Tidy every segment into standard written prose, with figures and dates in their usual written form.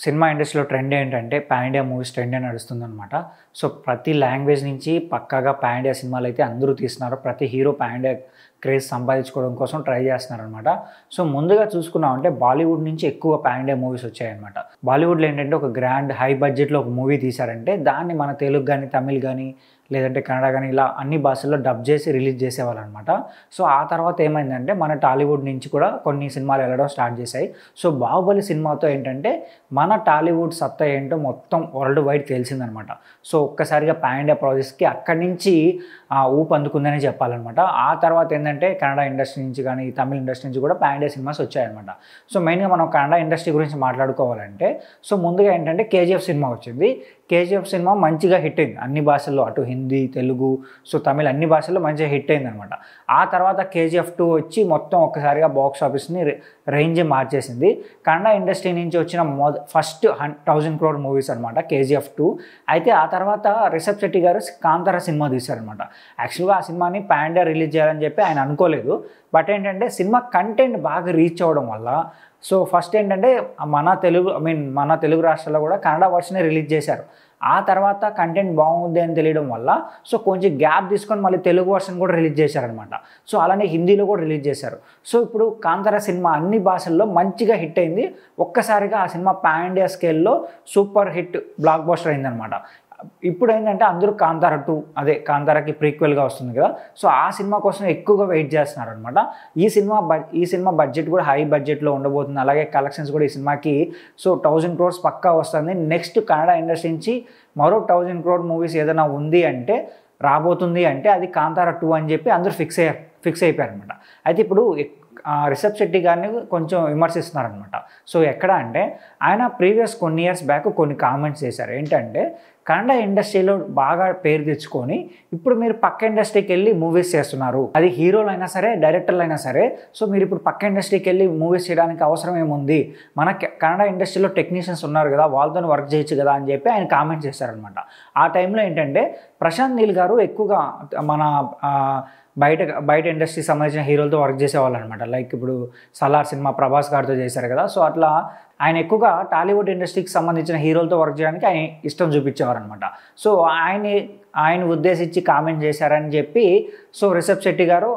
Cinema ఇండస్ట్రీలో trend ఏంటంటే pan India movies ట్రెండే నడుస్తుందనమాట. So, ప్రతి లాంగ్వేజ్ నుంచి పక్కాగా పాన్ ఇండియా సినిమాలైతే అందరూ తీస్తున్నారు. ప్రతి హీరో పాన్ ఇండియా క్రేజ్ సంపాదించుకోవడం కోసం ట్రై చేస్తున్నారనమాట. సో, ముందుగా చూసుకున్నామంటే బాలీవుడ్ నుంచి ఎక్కువ పాన్ ఇండియా మూవీస్ వచ్చాయన్నమాట. బాలీవుడ్లో ఏంటంటే ఒక గ్రాండ్ హై బడ్జెట్‌లో ఒక మూవీ తీశారంటే దాన్ని మన తెలుగు గానీ, తమిళ్ గానీ, లేదంటే కన్నడ గానీ ఇలా అన్ని భాషల్లో డబ్ చేసి రిలీజ్ చేసేవాళ్ళనమాట. సో, ఆ తర్వాత ఏమైందంటే మన టాలీవుడ్ నుంచి కూడా కొన్ని సినిమాలు వెళ్ళడం స్టార్ట్ చేశాయి. సో, బాహుబలి సినిమాతో ఏంటంటే మన టాలీవుడ్ సత్తా ఏంటో మొత్తం వరల్డ్ వైడ్ తెలిసిందనమాట. సో, ఒక్కసారిగా పాన్ ఇండియా ప్రాజెక్ట్స్‌కి అక్కడి నుంచి ఊపు అందుకుందనే చెప్పాలన్నమాట. ఆ తర్వాత ఏంటంటే కన్నడ ఇండస్ట్రీ నుంచి కానీ, తమిళ్ ఇండస్ట్రీ నుంచి కూడా పాన్ ఇండియా సినిమాస్ వచ్చాయన్నమాట. సో, మెయిన్‌గా మనం కన్నడ ఇండస్ట్రీ గురించి మాట్లాడుకోవాలంటే సో, ముందుగా ఏంటంటే కేజీఎఫ్ సినిమా వచ్చింది. కేజీఎఫ్ సినిమా మంచిగా హిట్ అయింది అన్ని భాషల్లో. అటు హిందీ, తెలుగు, సో తమిళ్ అన్ని భాషల్లో మంచిగా హిట్ అయిందనమాట. ఆ తర్వాత కేజీఎఫ్ 2 వచ్చి మొత్తం ఒక్కసారిగా బాక్స్ ఆఫీస్‌ని రేంజ్ మార్చేసింది. కన్నడ ఇండస్ట్రీ నుంచి వచ్చిన ఫస్ట్ 1000 crore మూవీస్ అనమాట కేజీఎఫ్ 2. అయితే ఆ తర్వాత రిషబ్ శెట్టి గారు కాంతార సినిమా తీశారనమాట. యాక్చువల్‌గా ఆ సినిమాని పాన్ ఇండియా రిలీజ్ చేయాలని చెప్పి ఆయన అనుకోలేదు. బట్ ఏంటంటే సినిమా కంటెంట్ బాగా రీచ్ అవ్వడం వల్ల సో ఫస్ట్ ఏంటంటే మన తెలుగు రాష్ట్రాల్లో కూడా కన్నడ వర్షనే రిలీజ్ చేశారు. ఆ తర్వాత కంటెంట్ బాగుంది అని తెలియడం వల్ల సో కొంచెం గ్యాప్ తీసుకొని మళ్ళీ తెలుగు వర్షన్ కూడా రిలీజ్ చేశారనమాట. సో అలానే హిందీలో కూడా రిలీజ్ చేశారు. సో ఇప్పుడు కాంతార సినిమా అన్ని భాషల్లో మంచిగా హిట్ అయింది. ఒక్కసారిగా ఆ సినిమా పాన్ ఇండియా స్కేల్లో సూపర్ హిట్ బ్లాక్ బస్టర్ అయిందనమాట. ఇప్పుడు ఏంటంటే అందరూ కాంతార 2 అదే కాంతారకి ప్రీక్వెల్గా వస్తుంది కదా. సో ఆ సినిమా కోసం ఎక్కువగా వెయిట్ చేస్తున్నారనమాట. ఈ సినిమా బడ్జెట్ కూడా హై బడ్జెట్లో ఉండబోతుంది. అలాగే కలెక్షన్స్ కూడా ఈ సినిమాకి సో 1000 crores పక్కా వస్తుంది. నెక్స్ట్ కన్నడ ఇండస్ట్రీ నుంచి మరో 1000 crore మూవీస్ ఏదైనా ఉంది అంటే రాబోతుంది అంటే అది కాంతార 2 అని చెప్పి అందరూ ఫిక్స్ అయిపోయారనమాట. అయితే ఇప్పుడు రిషబ్ శెట్టి గారిని కొంచెం విమర్శిస్తున్నారనమాట. సో ఎక్కడ అంటే ఆయన ప్రీవియస్ కొన్ని ఇయర్స్ బ్యాక్ కొన్ని కామెంట్స్ చేశారు. ఏంటంటే కన్నడ ఇండస్ట్రీలో బాగా పేరు తెచ్చుకొని ఇప్పుడు మీరు పక్క ఇండస్ట్రీకి వెళ్ళి మూవీస్ చేస్తున్నారు. అది హీరోలు అయినా సరే, డైరెక్టర్లు అయినా సరే. సో మీరు ఇప్పుడు పక్క ఇండస్ట్రీకి వెళ్ళి మూవీస్ చేయడానికి అవసరం ఏముంది? మన కన్నడ ఇండస్ట్రీలో టెక్నీషియన్స్ ఉన్నారు కదా, వాళ్ళతో వర్క్ చేయొచ్చు కదా అని చెప్పి ఆయన కామెంట్ చేశారనమాట. ఆ టైంలో ఏంటంటే ప్రశాంత్ నీల్ గారు ఎక్కువగా మన బయట ఇండస్ట్రీకి సంబంధించిన హీరోలతో వర్క్ చేసేవాళ్ళు అనమాట. లైక్ ఇప్పుడు సలార్ సినిమా ప్రభాస్ గారితో చేశారు కదా. సో అట్లా ఆయన ఎక్కువగా టాలీవుడ్ ఇండస్ట్రీకి సంబంధించిన హీరోలతో వర్క్ చేయడానికి ఆయన ఇష్టం చూపించేవారు అనమాట. సో ఆయన ఉద్దేశించి కామెంట్ చేశారని చెప్పి సో రిషబ్ శెట్టి గారు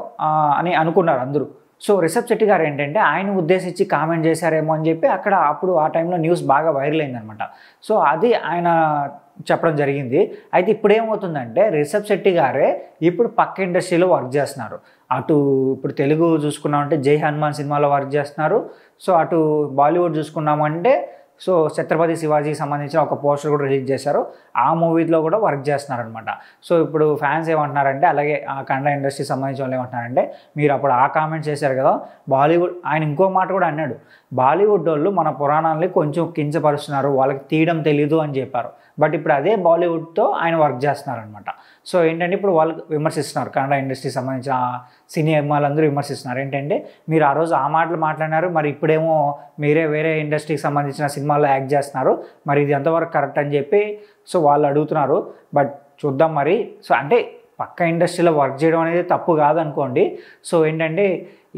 అని అనుకున్నారు అందరూ. సో రిషబ్ శెట్టి గారు ఏంటంటే ఆయన ఉద్దేశించి కామెంట్ చేశారేమో అని చెప్పి అప్పుడు ఆ టైంలో న్యూస్ బాగా వైరల్ అయిందనమాట. సో అది ఆయన చెప్పడం జరిగింది. అయితే ఇప్పుడు ఏమవుతుందంటే రిషబ్ శెట్టి గారే ఇప్పుడు పక్క ఇండస్ట్రీలో వర్క్ చేస్తున్నారు. ఇప్పుడు తెలుగు చూసుకున్నామంటే జై హనుమాన్ సినిమాలో వర్క్ చేస్తున్నారు. సో అటు బాలీవుడ్ చూసుకున్నామంటే సో ఛత్రపతి శివాజీకి సంబంధించిన ఒక పోస్టర్ కూడా రిలీజ్ చేశారు. ఆ మూవీలో కూడా వర్క్ చేస్తున్నారనమాట. సో ఇప్పుడు ఫ్యాన్స్ ఏమంటున్నారంటే అలాగే ఆ కన్నడ ఇండస్ట్రీకి సంబంధించిన వాళ్ళు ఏమంటున్నారంటే మీరు అప్పుడు ఆ కామెంట్స్ చేశారు కదా బాలీవుడ్, ఆయన ఇంకో మాట కూడా అన్నాడు, బాలీవుడ్ వాళ్ళు మన పురాణాలని కొంచెం కించపరుస్తున్నారు, వాళ్ళకి తీయడం తెలీదు అని చెప్పారు. బట్ ఇప్పుడు అదే బాలీవుడ్తో ఆయన వర్క్ చేస్తున్నారనమాట. సో ఏంటంటే ఇప్పుడు వాళ్ళు విమర్శిస్తున్నారు, కన్నడ ఇండస్ట్రీకి సంబంధించిన సినీ అభిమానులందరూ విమర్శిస్తున్నారు. ఏంటంటే మీరు ఆ రోజు ఆ మాటలు మాట్లాడినారు, మరి ఇప్పుడేమో వేరే ఇండస్ట్రీకి సంబంధించిన సినిమాల్లో యాక్ట్ చేస్తున్నారు, మరి ఇది ఎంతవరకు కరెక్ట్ అని చెప్పి సో వాళ్ళు అడుగుతున్నారు. బట్ చూద్దాం మరి. సో అంటే పక్క ఇండస్ట్రీలో వర్క్ చేయడం అనేది తప్పు కాదనుకోండి. సో ఏంటంటే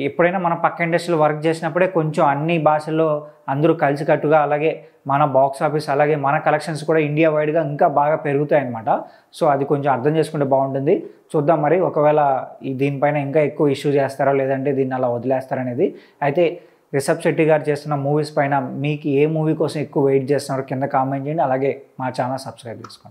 ఎప్పుడైనా మన పక్క ఇండస్ట్రీలో వర్క్ చేసినప్పుడే కొంచెం అన్ని భాషల్లో అందరూ కలిసికట్టుగా అలాగే మన బాక్స్ ఆఫీస్ అలాగే మన కలెక్షన్స్ కూడా ఇండియా వైడ్గా ఇంకా బాగా పెరుగుతాయి అన్నమాట. సో అది కొంచెం అర్థం చేసుకుంటే బాగుంటుంది. చూద్దాం మరి ఒకవేళ దీనిపైన ఇంకా ఎక్కువ ఇష్యూ చేస్తారో లేదంటే దీన్ని అలా వదిలేస్తారనేది. అయితే రిషబ్ శెట్టి గారు చేస్తున్న మూవీస్ పైన మీకు ఏ మూవీ కోసం ఎక్కువ వెయిట్ చేస్తున్నారో కింద కామెంట్ చేయండి. అలాగే మా ఛానల్ సబ్స్క్రైబ్ చేసుకోండి.